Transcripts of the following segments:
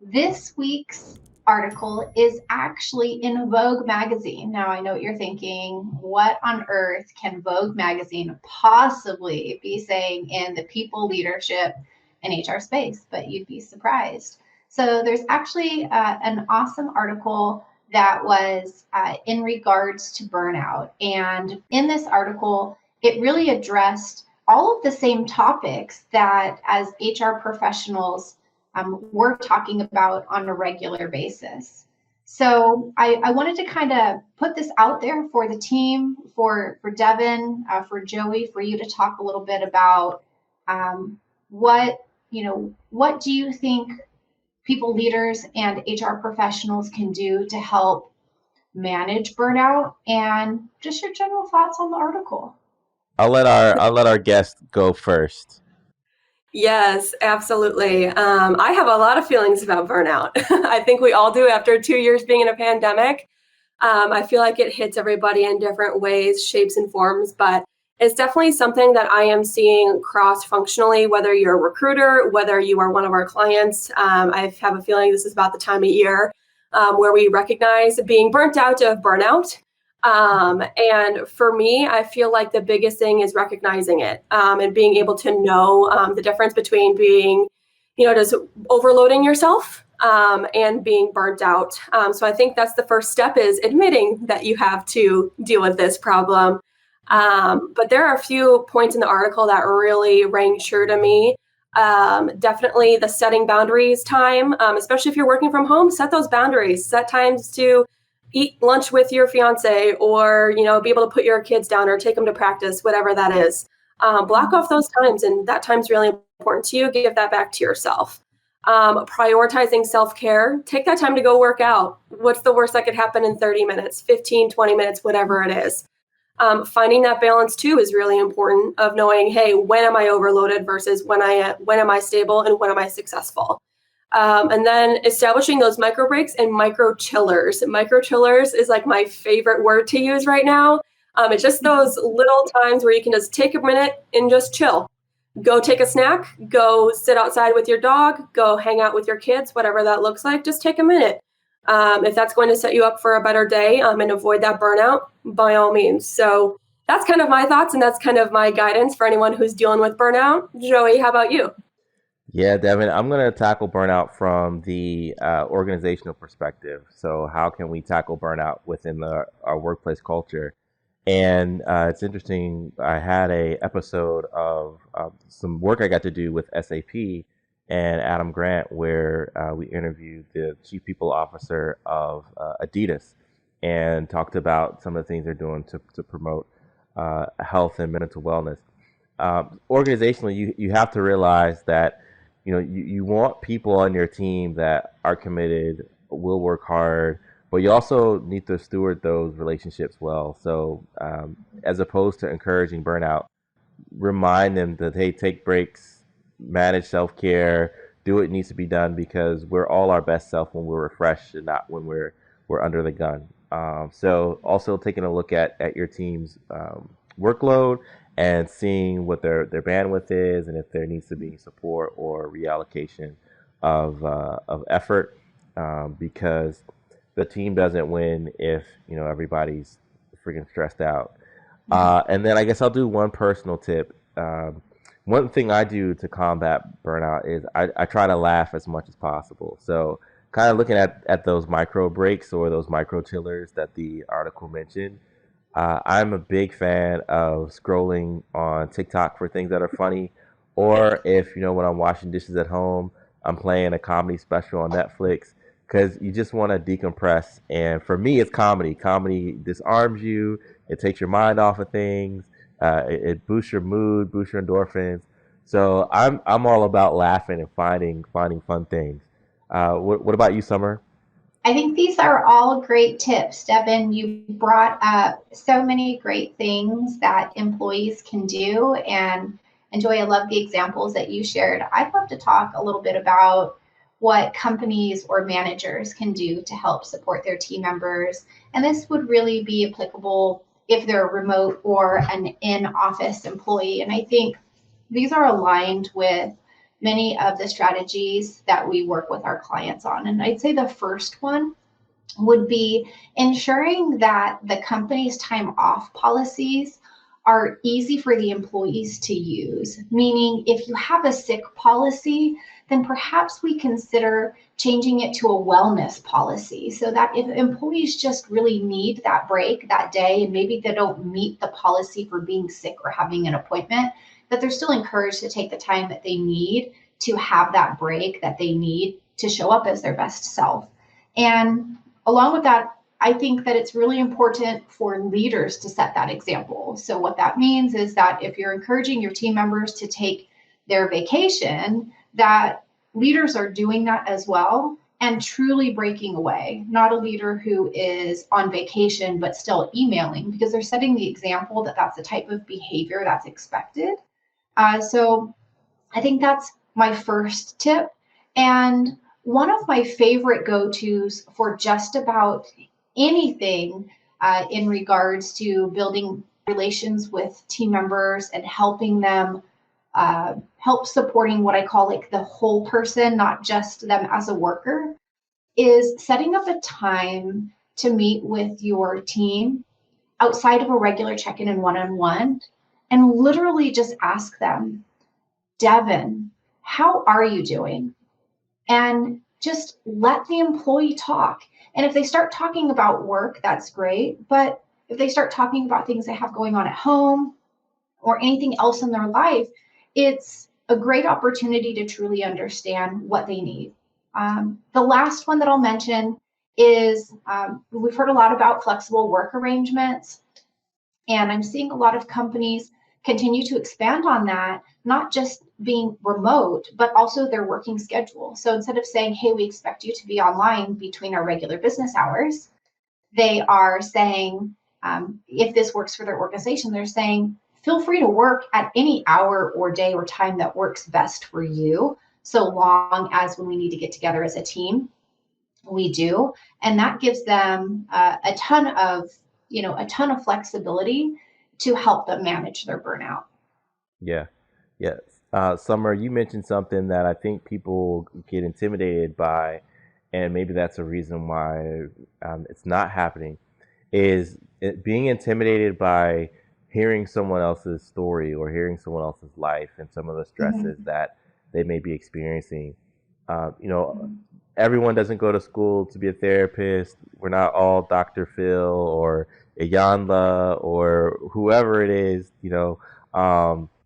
This week's article is actually in Vogue magazine. Now, I know what you're thinking. What on earth can Vogue magazine possibly be saying in the people leadership and HR space? But you'd be surprised. So, there's actually an awesome article that was in regards to burnout. And in this article, it really addressed all of the same topics that as HR professionals we're talking about on a regular basis. So I wanted to kind of put this out there for the team, for Devin, for Joey, for you to talk a little bit about what what do you think people leaders and HR professionals can do to help manage burnout, and just your general thoughts on the article. I'll let our guest go first. Yes, absolutely. I have a lot of feelings about burnout. I think we all do after 2 years being in a pandemic. I feel like it hits everybody in different ways, shapes, and forms, but it's definitely something that I am seeing cross functionally, whether you're a recruiter, whether you are one of our clients. I have a feeling this is about the time of year where we recognize being burnt out of burnout. And for me, I feel like the biggest thing is recognizing it and being able to know the difference between being, just overloading yourself and being burnt out. So I think that's the first step is admitting that you have to deal with this problem. But there are a few points in the article that really rang true to me. Definitely the setting boundaries time, especially if you're working from home, set those boundaries, set times to eat lunch with your fiance or, be able to put your kids down or take them to practice, whatever that is. Block off those times, and that time's really important to you. Give that back to yourself. Prioritizing self-care, take that time to go work out. What's the worst that could happen in 30 minutes, 15, 20 minutes, whatever it is. Finding that balance too is really important of knowing, hey, when am I overloaded versus when am I stable and when am I successful? And then establishing those micro breaks and micro chillers. Micro chillers is like my favorite word to use right now. It's just those little times where you can just take a minute and just chill. Go take a snack, go sit outside with your dog, go hang out with your kids, whatever that looks like, just take a minute. If that's going to set you up for a better day and avoid that burnout, by all means. So that's kind of my thoughts, and that's kind of my guidance for anyone who's dealing with burnout. Joey, how about you? Yeah, Devin, I'm going to tackle burnout from the organizational perspective. So, how can we tackle burnout within our workplace culture? And it's interesting. I had a episode of some work I got to do with SAP and Adam Grant, where we interviewed the chief people officer of Adidas and talked about some of the things they're doing to promote health and mental wellness. Organizationally, you have to realize that you want people on your team that are committed, will work hard, but you also need to steward those relationships well. So, as opposed to encouraging burnout, remind them that, hey, take breaks, manage self care, do what needs to be done because we're all our best self when we're refreshed and not when we're under the gun. So, also taking a look at your team's workload and seeing what their bandwidth is and if there needs to be support or reallocation of effort, because the team doesn't win if everybody's freaking stressed out. And then I guess I'll do one personal tip. One thing I do to combat burnout is I try to laugh as much as possible. So kind of looking at those micro breaks or those micro chillers that the article mentioned. I'm a big fan of scrolling on TikTok for things that are funny, or if when I'm washing dishes at home, I'm playing a comedy special on Netflix because you just want to decompress. And for me, it's comedy. Comedy disarms you. It takes your mind off of things. It boosts your mood, boosts your endorphins. So I'm all about laughing and finding fun things. What about you, Summer? I think these are all great tips. Devin, you brought up so many great things that employees can do. And Joy, I love the examples that you shared. I'd love to talk a little bit about what companies or managers can do to help support their team members. And this would really be applicable if they're a remote or an in office employee. And I think these are aligned with many of the strategies that we work with our clients on. And I'd say the first one would be ensuring that the company's time off policies are easy for the employees to use. Meaning, if you have a sick policy, then perhaps we consider changing it to a wellness policy, so that if employees just really need that break that day, and maybe they don't meet the policy for being sick or having an appointment, that they're still encouraged to take the time that they need to have that break that they need to show up as their best self. And along with that, I think that it's really important for leaders to set that example. So what that means is that if you're encouraging your team members to take their vacation, that leaders are doing that as well and truly breaking away, not a leader who is on vacation but still emailing, because they're setting the example that that's the type of behavior that's expected. So I think that's my first tip. And one of my favorite go-tos for just about anything in regards to building relations with team members and helping them help supporting what I call like the whole person, not just them as a worker, is setting up a time to meet with your team outside of a regular check-in and one-on-one, and literally just ask them, Devin, how are you doing? And just let the employee talk. And if they start talking about work, that's great. But if they start talking about things they have going on at home or anything else in their life, it's a great opportunity to truly understand what they need. The last one that I'll mention is we've heard a lot about flexible work arrangements, and I'm seeing a lot of companies continue to expand on that, not just being remote, but also their working schedule. So instead of saying, hey, we expect you to be online between our regular business hours, they are saying, if this works for their organization, they're saying, feel free to work at any hour or day or time that works best for you, so long as when we need to get together as a team, we do. And that gives them a ton of flexibility to help them manage their burnout. Yeah. Yes. Summer, you mentioned something that I think people get intimidated by, and maybe that's a reason why it's not happening, is being intimidated by hearing someone else's story or hearing someone else's life and some of the stresses that they may be experiencing. Everyone doesn't go to school to be a therapist. We're not all Dr. Phil or Iyanla or whoever it is,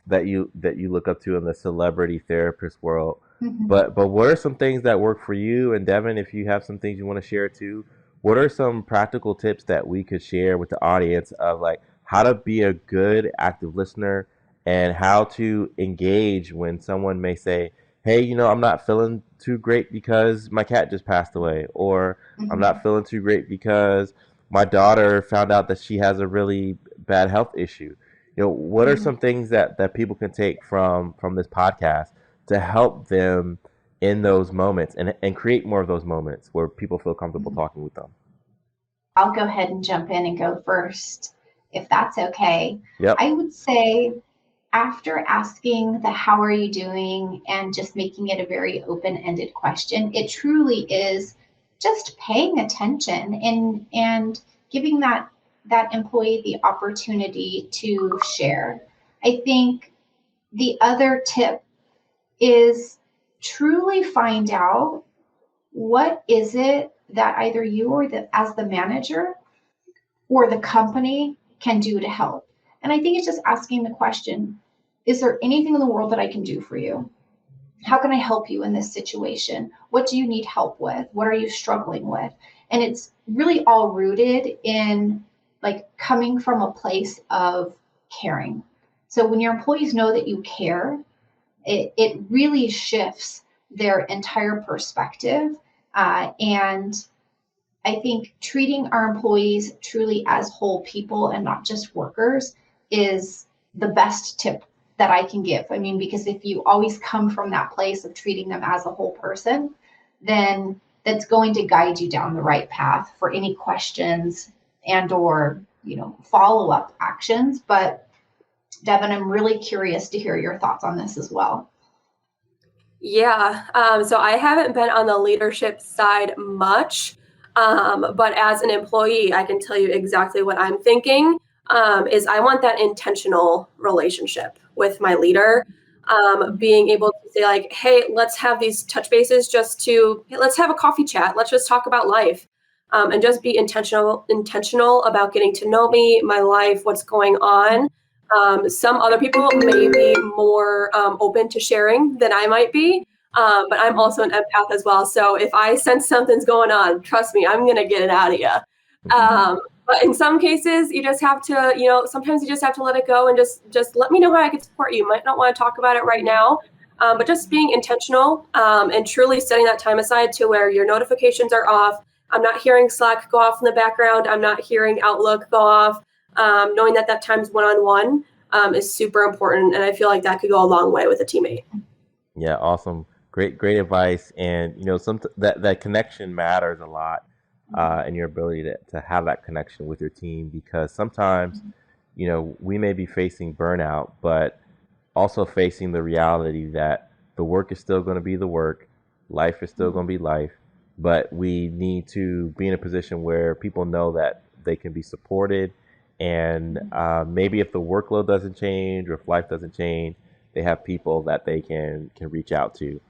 that you look up to in the celebrity therapist world. But what are some things that work for you? And Devin, if you have some things you want to share too, what are some practical tips that we could share with the audience of like how to be a good active listener and how to engage when someone may say, hey, I'm not feeling too great because my cat just passed away, or I'm not feeling too great because my daughter found out that she has a really bad health issue. What are some things that people can take from this podcast to help them in those moments and create more of those moments where people feel comfortable talking with them? I'll go ahead and jump in and go first, if that's okay. Yep. I would say after asking the how are you doing and just making it a very open-ended question, it truly is just paying attention and giving that employee the opportunity to share. I think the other tip is truly find out what is it that either you or as the manager or the company can do to help. And I think it's just asking the question, is there anything in the world that I can do for you? How can I help you in this situation? What do you need help with? What are you struggling with? And it's really all rooted in like coming from a place of caring. So when your employees know that you care, it really shifts their entire perspective. And I think treating our employees truly as whole people and not just workers is the best tip that I can give. I mean, because if you always come from that place of treating them as a whole person, then that's going to guide you down the right path for any questions and or, follow-up actions. But Devin, I'm really curious to hear your thoughts on this as well. Yeah. So I haven't been on the leadership side much, but as an employee, I can tell you exactly what I'm thinking. Is I want that intentional relationship with my leader, being able to say like, "Hey, let's have these touch bases. Hey, let's have a coffee chat. Let's just talk about life." And just be intentional about getting to know me, my life, what's going on. Some other people may be more open to sharing than I might be, but I'm also an empath as well. So if I sense something's going on, trust me, I'm gonna get it out of you. But in some cases, you just have to, sometimes you just have to let it go and just let me know how I can support you. You might not want to talk about it right now, but just being intentional and truly setting that time aside to where your notifications are off. I'm not hearing Slack go off in the background. I'm not hearing Outlook go off. Knowing that time's one-on-one is super important, and I feel like that could go a long way with a teammate. Yeah, awesome. Great advice. And that connection matters a lot, and your ability to have that connection with your team, because sometimes, we may be facing burnout, but also facing the reality that the work is still going to be the work, life is still going to be life, but we need to be in a position where people know that they can be supported, and maybe if the workload doesn't change or if life doesn't change, they have people that they can reach out to.